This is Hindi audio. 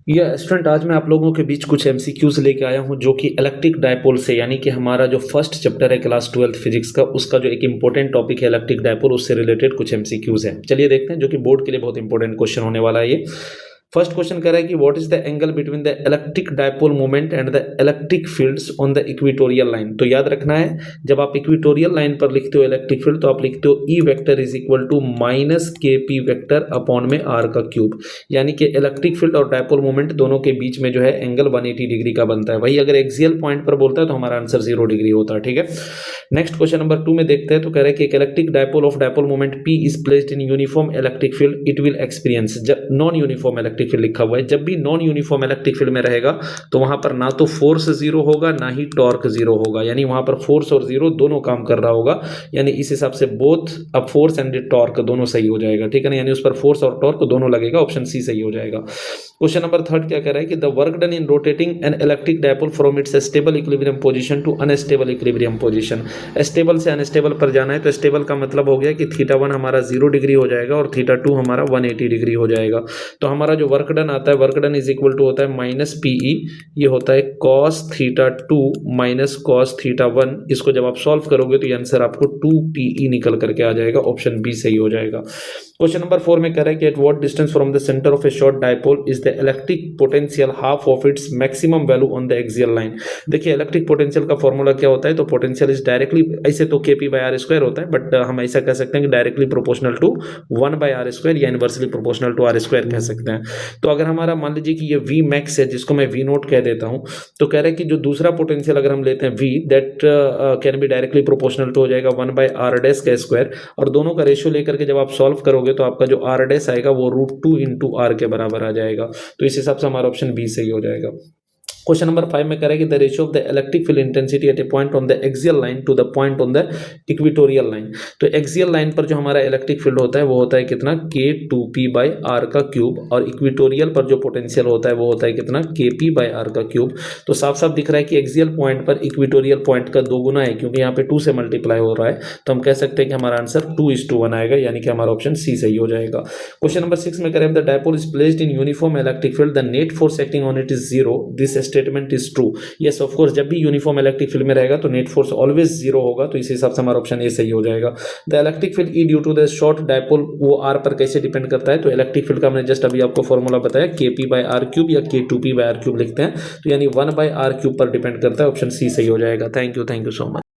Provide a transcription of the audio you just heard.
यह स्टूडेंट आज मैं आप लोगों के बीच कुछ एमसीक्यूज लेके आया हूं जो कि इलेक्ट्रिक डायपोल से यानी कि हमारा जो फर्स्ट चैप्टर है क्लास 12th फिजिक्स का उसका जो एक इंपॉर्टेंट टॉपिक है इलेक्ट्रिक डायपोल उससे रिलेटेड कुछ एमसीक्यूज हैं। चलिए देखते हैं जो कि बोर्ड के लिए बहुत इंपॉर्टेंट क्वेश्चन होने वाला है ये। फर्स्ट क्वेश्चन कह रहा है कि what is the angle between the electric dipole moment and the electric fields on the equatorial line. तो याद रखना है जब आप इक्वेटोरियल लाइन पर लिखते हो इलेक्ट्रिक फील्ड तो आप लिखते हो E vector is equal to minus k p vector upon में आर का क्यूब, यानी कि इलेक्ट्रिक फील्ड और डायपोल मोमेंट दोनों के बीच में जो है एंगल 180 डिग्री का बनता है। वही अगर एक्सियल पॉइंट पर बोलता है तो हमारा आंसर 0 डिग्री होता है। ठीक है, नेक्स्ट क्वेश्चन नंबर 2 में देखते हैं। तो कह रहे हैं कि एक electric dipole of dipole moment P is placed in uniform electric field it will experience. जब नॉन यूनिफॉर्म इलेक्ट्रिक फील्ड लिखा हुआ है, जब भी नॉन यूनिफॉर्म इलेक्ट्रिक फील्ड में रहेगा तो वहां पर ना तो फोर्स 0 होगा ना ही टॉर्क 0 होगा, यानी वहां पर फोर्स और 0 दोनों काम कर रहा होगा। यानी इस हिसाब से बोथ अब फोर्स एंड टॉर्क दोनों सही हो जाएगा। ठीक है ना, यानी उस पर फोर्स और टॉर्क दोनों लगेगा, ऑप्शन सी सही हो जाएगा। क्वेश्चन नंबर 3 क्या कह रहा है कि the work done in rotating an electric dipole from its stable equilibrium position to unstable equilibrium position. Stable से अनस्टेबल पर जाना है तो स्टेबल का मतलब हो गया कि θ1 हमारा 0 डिग्री हो जाएगा और θ2 हमारा 180 डिग्री हो जाएगा। तो हमारा जो वर्क डन आता है work done is equal to होता है माइनस पीई, ये होता है cos θ2 माइनस cos θ1। इसको जब आप सॉल्व करोगे तो ये आंसर आपको 2pe निकल करके आ जाएगा, ऑप्शन बी सही हो जाएगा। क्वेश्चन नंबर 4 में कह रहा है कि at what distance from the centre of A short dipole is the electric potential half of its maximum value on the axial line. देखिए इलेक्ट्रिक पोटेंशियल का फॉर्मूला क्या होता है, तो पोटेंशियल इज डायरेक्टली, ऐसे तो kp/r² होता है बट हम ऐसा कह सकते हैं कि डायरेक्टली प्रोपोर्शनल टू 1/r² या इनवर्सली प्रोपोर्शनल टू r² कह सकते हैं। तो अगर हमारा मान लीजिए कि ये v मैक्स है जिसको मैं v नोट कह देता हूं, तो कह रहे हैं कि जो दूसरा पोटेंशियल अगर हम लेते हैं v that can be directly proportional to हो जाएगा 1/r² और दोनों का रेशियो लेकर के जब आप सॉल्व करोगे तो आपका जो r डैश आएगा वो √2 इंटू r के बराबर आ जाएगा। तो इस हिसाब से हमारा ऑप्शन बी सही हो जाएगा। क्वेश्चन नंबर 5 में कह रहा है कि the ratio of the electric field intensity at a point on the axial line to the point on the equatorial line. तो एक्सियल लाइन पर जो हमारा इलेक्ट्रिक फील्ड होता है वो होता है कितना, k2p/r का क्यूब, और इक्वेटोरियल पर जो पोटेंशियल होता है वो होता है कितना, kp/r का क्यूब। तो साफ साफ दिख रहा है कि एक्सियल पॉइंट पर इक्वेटोरियल पॉइंट का 2 गुना है, क्योंकि यहाँ पे 2 से मल्टीप्लाई हो रहा है, तो हम कह सकते हैं कि हमारा आंसर 2:1 आएगा, यानी कि हमारा ऑप्शन सी सही हो जाएगा। क्वेश्चन नंबर 6 में कह रहे हैं the dipole is placed in uniform electric field the net force acting on it is 0 this statement is true. Yes of course, जब भी यूनिफॉर्म इलेक्ट्रिक फील्ड में रहेगा तो नेट फोर्स ऑलवेज 0 होगा, तो इस हिसाब से हमारा ऑप्शन ए सही हो जाएगा। The electric field E due to the short dipole वो आर पर कैसे डिपेंड करता है, तो इलेक्ट्रिक फील्ड का हमने जस्ट अभी आपको फॉर्मूला बताया kp/r³ या k2p/r³ लिखते हैं, तो यानी 1/r³ पर डिपेंड करता है, ऑप्शन सी सही हो जाएगा। Thank you so much.